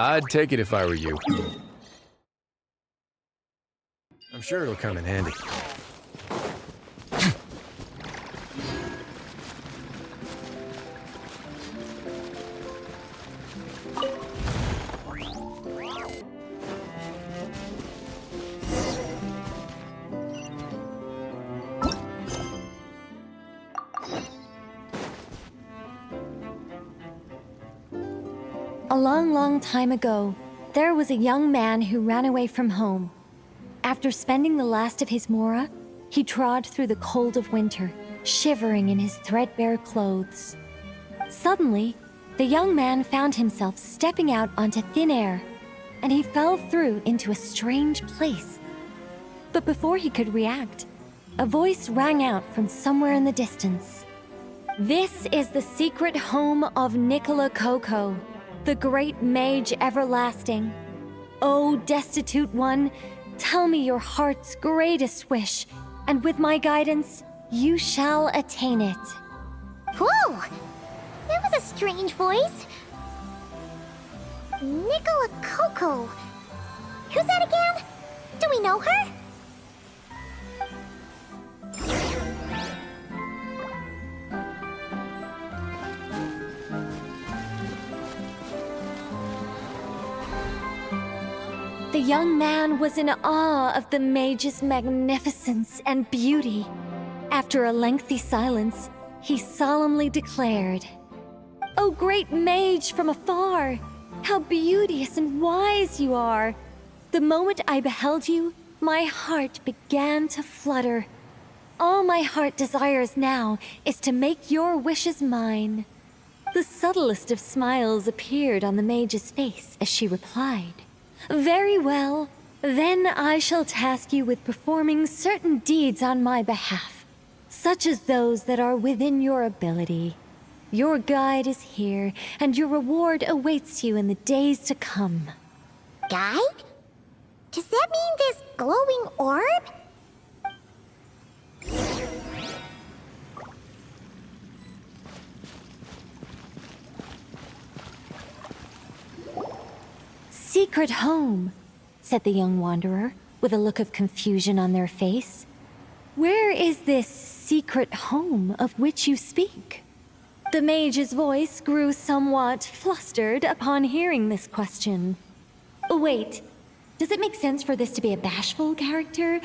I'd take it if I were you. I'm sure it'll come in handy. A long, long time ago, there was a young man who ran away from home. After spending the last of his mora, he trod through the cold of winter, shivering in his threadbare clothes. Suddenly, the young man found himself stepping out onto thin air, and he fell through into a strange place. But before he could react, a voice rang out from somewhere in the distance. "This is the secret home of Nicola Coco, the great mage everlasting. O destitute one, tell me your heart's greatest wish, and with my guidance, you shall attain it." Whoa! That was a strange voice. Nicola Coco. Who's that again? Do we know her? The young man was in awe of the mage's magnificence and beauty. After a lengthy silence, he solemnly declared, "O great mage from afar, how beauteous and wise you are! The moment I beheld you, my heart began to flutter. All my heart desires now is to make your wishes mine." The subtlest of smiles appeared on the mage's face as she replied, "Very well, then I shall task you with performing certain deeds on my behalf, such as those that are within your ability. Your guide is here, and your reward awaits you in the days to come." Guide? Does that mean this glowing orb? "Secret home," said the young wanderer, with a look of confusion on their face. "Where is this secret home of which you speak?" The mage's voice grew somewhat flustered upon hearing this question. "Wait, does it make sense for this to be a bashful character?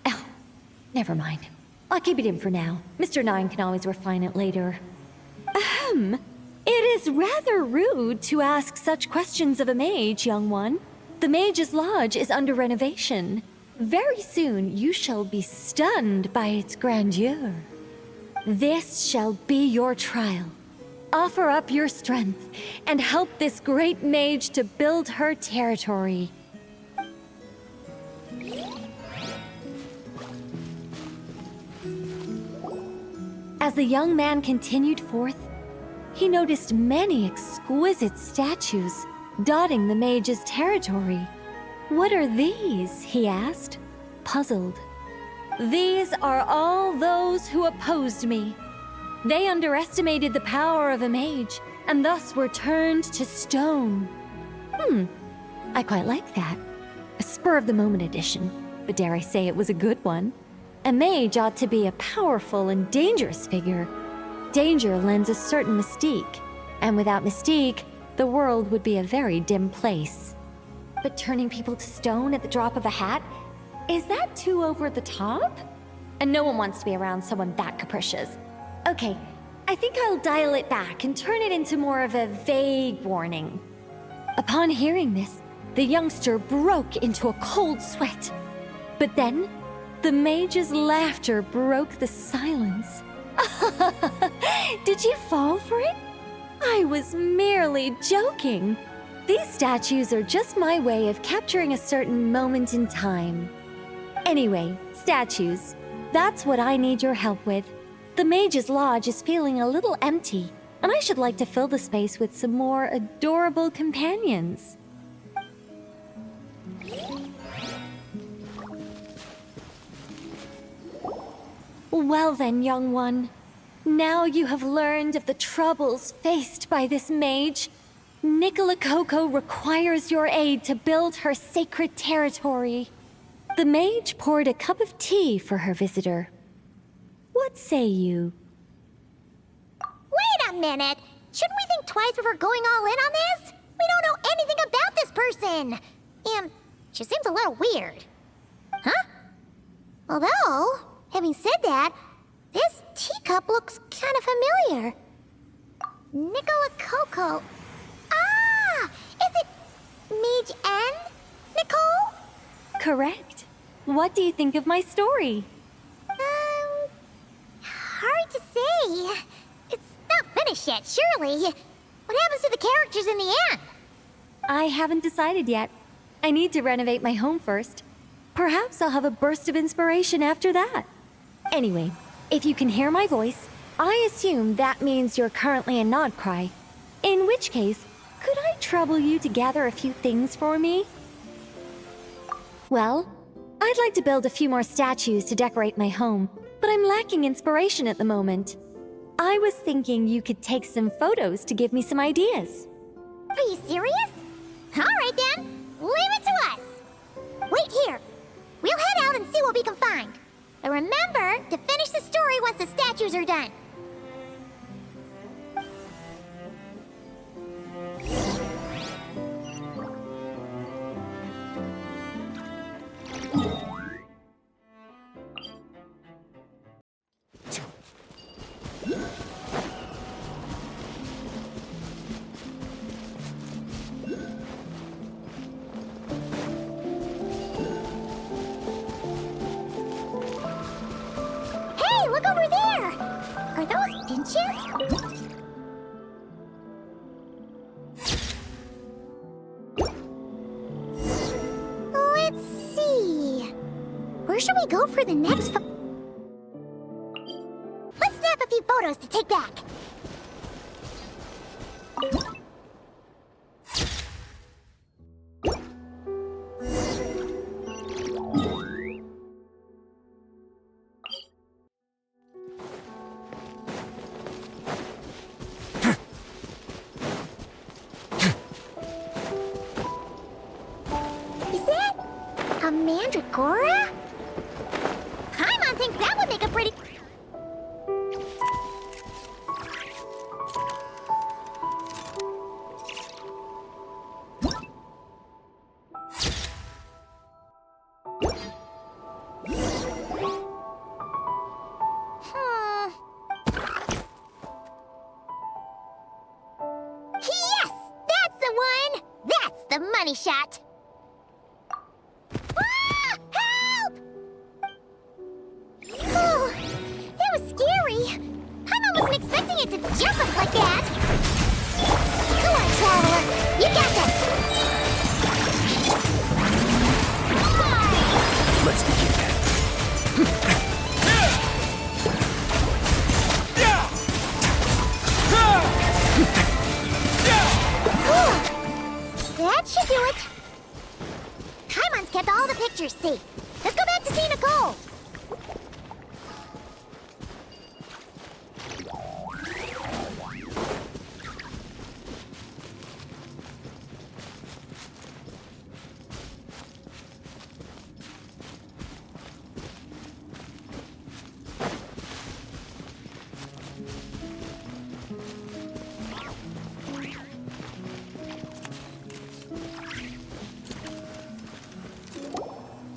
Oh, never mind. I'll keep it in for now. Mr. Nine can always refine it later." "Ahem. It is rather rude to ask such questions of a mage, young one. The Mage's Lodge is under renovation. Very soon you shall be stunned by its grandeur. This shall be your trial. Offer up your strength and help this great mage to build her territory." As the young man continued forth, he noticed many exquisite statues dotting the mage's territory. "What are these?" he asked, puzzled. "These are all those who opposed me. They underestimated the power of a mage, and thus were turned to stone." I quite like that. A spur-of-the-moment addition, but dare I say it was a good one. A mage ought to be a powerful and dangerous figure. Danger lends a certain mystique, and without mystique, the world would be a very dim place. But turning people to stone at the drop of a hat? Is that too over the top? And no one wants to be around someone that capricious. Okay, I think I'll dial it back and turn it into more of a vague warning. Upon hearing this, the youngster broke into a cold sweat. But then, the mage's laughter broke the silence. "Did you fall for it? I was merely joking. These statues are just my way of capturing a certain moment in time. Anyway, statues, that's what I need your help with. The Mage's Lodge is feeling a little empty, and I should like to fill the space with some more adorable companions." "Well then, young one, now you have learned of the troubles faced by this mage. Nicola Coco requires your aid to build her sacred territory. The mage poured a cup of tea for her visitor. What say you? Wait a minute! Shouldn't we think twice before going all in on this? We don't know anything about this person! And she seems a little weird. Huh? Although, having said that, this teacup looks kind of familiar. Nicola Coco. Ah! Is it Mage N? Nicole? Correct. What do you think of my story? Hard to say. It's not finished yet, surely. What happens to the characters in the end? I haven't decided yet. I need to renovate my home first. Perhaps I'll have a burst of inspiration after that. Anyway, if you can hear my voice, I assume that means you're currently in Nodcry. In which case, could I trouble you to gather a few things for me? Well, I'd like to build a few more statues to decorate my home, but I'm lacking inspiration at the moment. I was thinking you could take some photos to give me some ideas. Are you serious? Alright then, leave it to us! Wait here. We'll head out and see what we can find. And remember to finish the story once the statues are done. Hey, look over there! Are those dinches? Let's see. Where should we go for the next Let's snap a few photos to take back. Is that a mandragora? Paimon thinks that would make a pretty... Yes! That's the one! That's the money shot! Ah! Help! Oh, that was scary. Paimon wasn't expecting it to jump us like that. Come on, Traveler. You got this. Let's begin. That should do it. Paimon's kept all the pictures safe. Let's go back to see Nicole.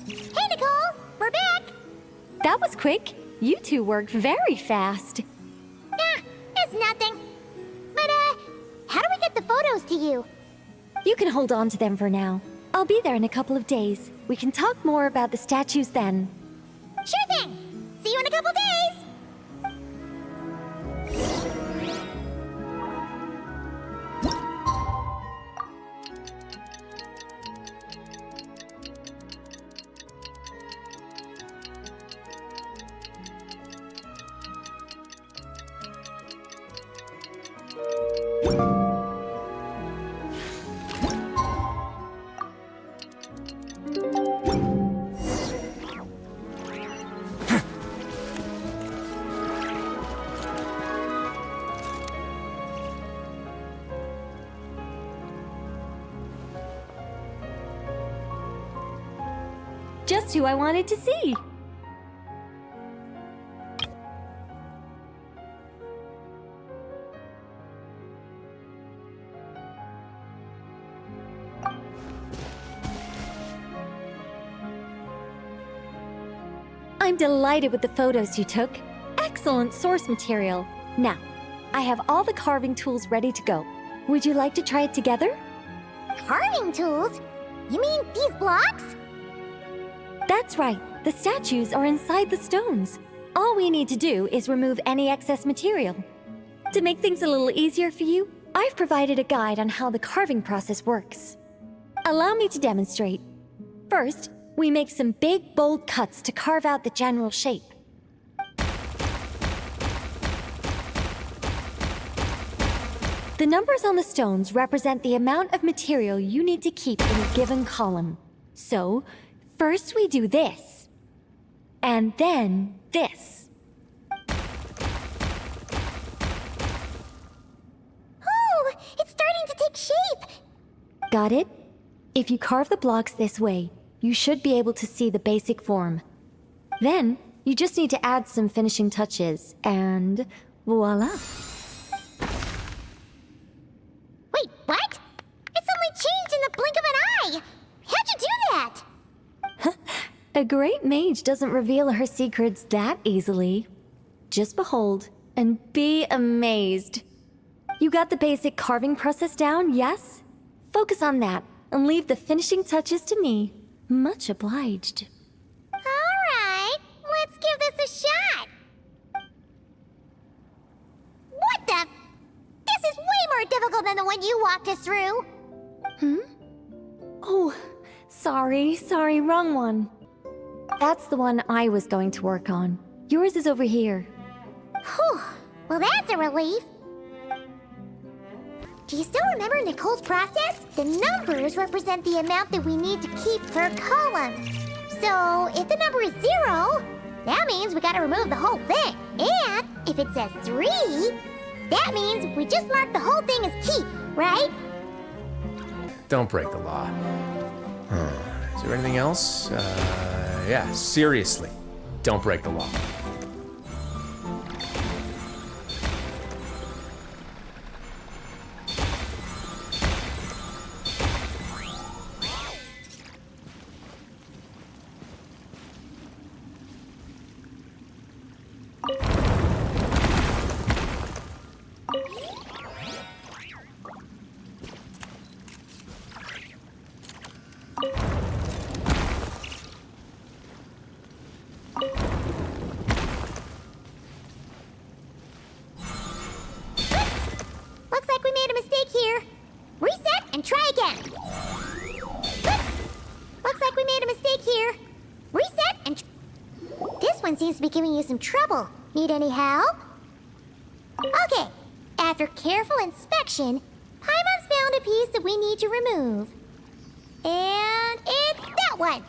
Hey, Nicole! We're back! That was quick. You two worked very fast. Ah, it's nothing. But, how do we get the photos to you? You can hold on to them for now. I'll be there in a couple of days. We can talk more about the statues then. Sure thing! See you in a couple days! Just who I wanted to see. I'm delighted with the photos you took. Excellent source material. Now, I have all the carving tools ready to go. Would you like to try it together? Carving tools? You mean these blocks? That's right. The statues are inside the stones. All we need to do is remove any excess material. To make things a little easier for you, I've provided a guide on how the carving process works. Allow me to demonstrate. First, we make some big, bold cuts to carve out the general shape. The numbers on the stones represent the amount of material you need to keep in a given column. So, first we do this, and then this. Oh, it's starting to take shape! Got it? If you carve the blocks this way, you should be able to see the basic form. Then, you just need to add some finishing touches, and voila! Wait, what? It's only changed in the blink of an eye! How'd you do that? A great mage doesn't reveal her secrets that easily. Just behold, and be amazed. You got the basic carving process down, yes? Focus on that, and leave the finishing touches to me. Much obliged. Alright, let's give this a shot! What the? This is way more difficult than the one you walked us through! Oh, sorry, wrong one. That's the one I was going to work on. Yours is over here. Whew, well that's a relief. Do you still remember Nicole's process? The numbers represent the amount that we need to keep per column. So, if the number is 0, that means we gotta remove the whole thing. And if it says 3, that means we just mark the whole thing as keep, right? Don't break the law. Is there anything else? Yeah, seriously. Don't break the law. Looks like we made a mistake here. Reset and try again. Looks like we made a mistake here. Reset and... This one seems to be giving you some trouble. Need any help? Okay. After careful inspection, Paimon's found a piece that we need to remove. And it's that one.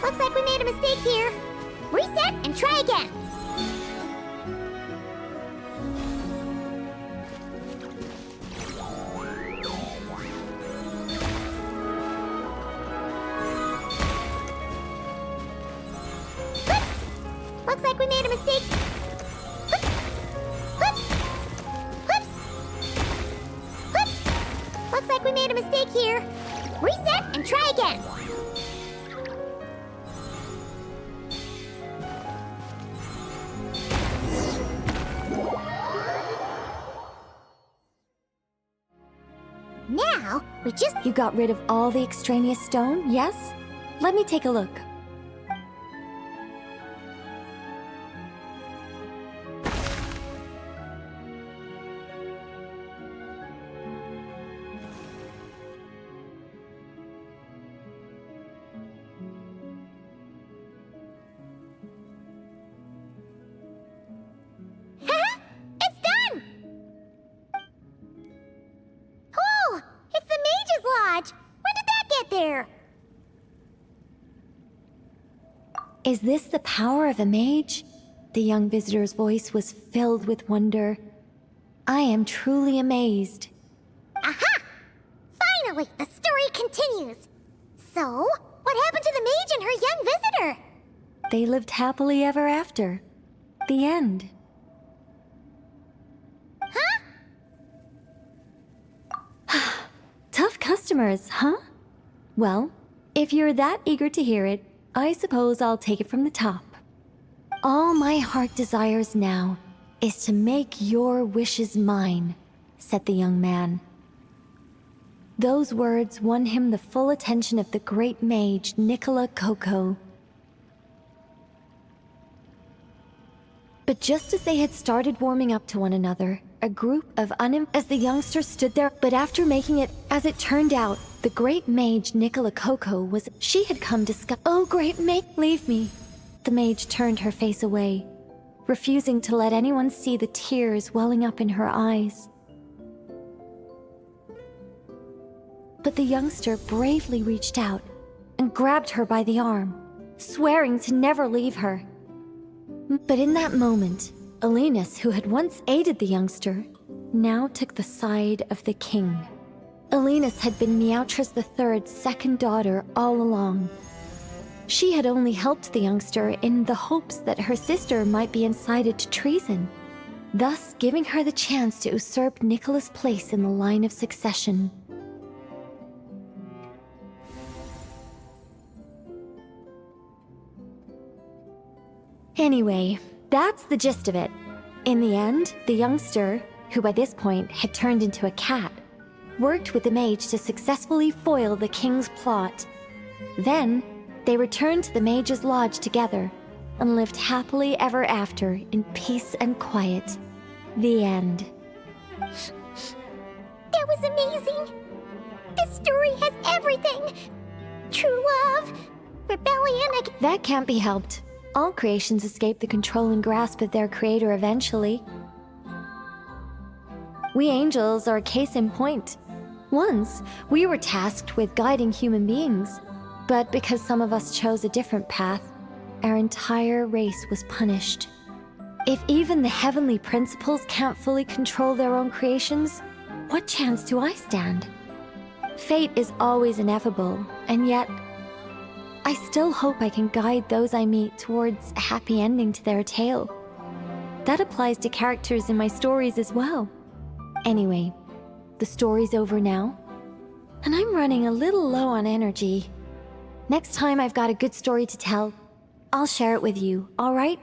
Looks like we made a mistake here. Reset and try again. Looks like we made a mistake. Looks like we made a mistake here. Reset and try again. Now, we just... You got rid of all the extraneous stone, yes? Let me take a look. It's done! Oh, it's the Mage's Lodge! When did that get there? Is this the power of a mage? The young visitor's voice was filled with wonder. I am truly amazed. Aha! Finally, the story continues. So, what happened to the mage and her young visitor? They lived happily ever after. The end. Tough customers, huh? Well, if you're that eager to hear it, I suppose I'll take it from the top. All my heart desires now is to make your wishes mine, said the young man. Those words won him the full attention of the great mage, Nicola Coco. But just as they had started warming up to one another, a group of as the youngster stood there, but after making it, as it turned out, the great mage Nicola Coco was, she had come to Oh, great mage, leave me. The mage turned her face away, refusing to let anyone see the tears welling up in her eyes. But the youngster bravely reached out and grabbed her by the arm, swearing to never leave her. But in that moment, Alenus, who had once aided the youngster, now took the side of the king. Alenus had been Meowtress III's second daughter all along. She had only helped the youngster in the hopes that her sister might be incited to treason, thus giving her the chance to usurp Nicola's place in the line of succession. Anyway, that's the gist of it. In the end, the youngster, who by this point had turned into a cat, worked with the mage to successfully foil the king's plot. Then, they returned to the Mage's Lodge together and lived happily ever after in peace and quiet. The end. That was amazing! This story has everything! True love, rebellion, That can't be helped. All creations escape the control and grasp of their creator eventually. We angels are a case in point. Once, we were tasked with guiding human beings, but because some of us chose a different path, our entire race was punished. If even the heavenly principles can't fully control their own creations, what chance do I stand? Fate is always ineffable, and yet, I still hope I can guide those I meet towards a happy ending to their tale. That applies to characters in my stories as well. Anyway, the story's over now, and I'm running a little low on energy. Next time I've got a good story to tell, I'll share it with you, all right?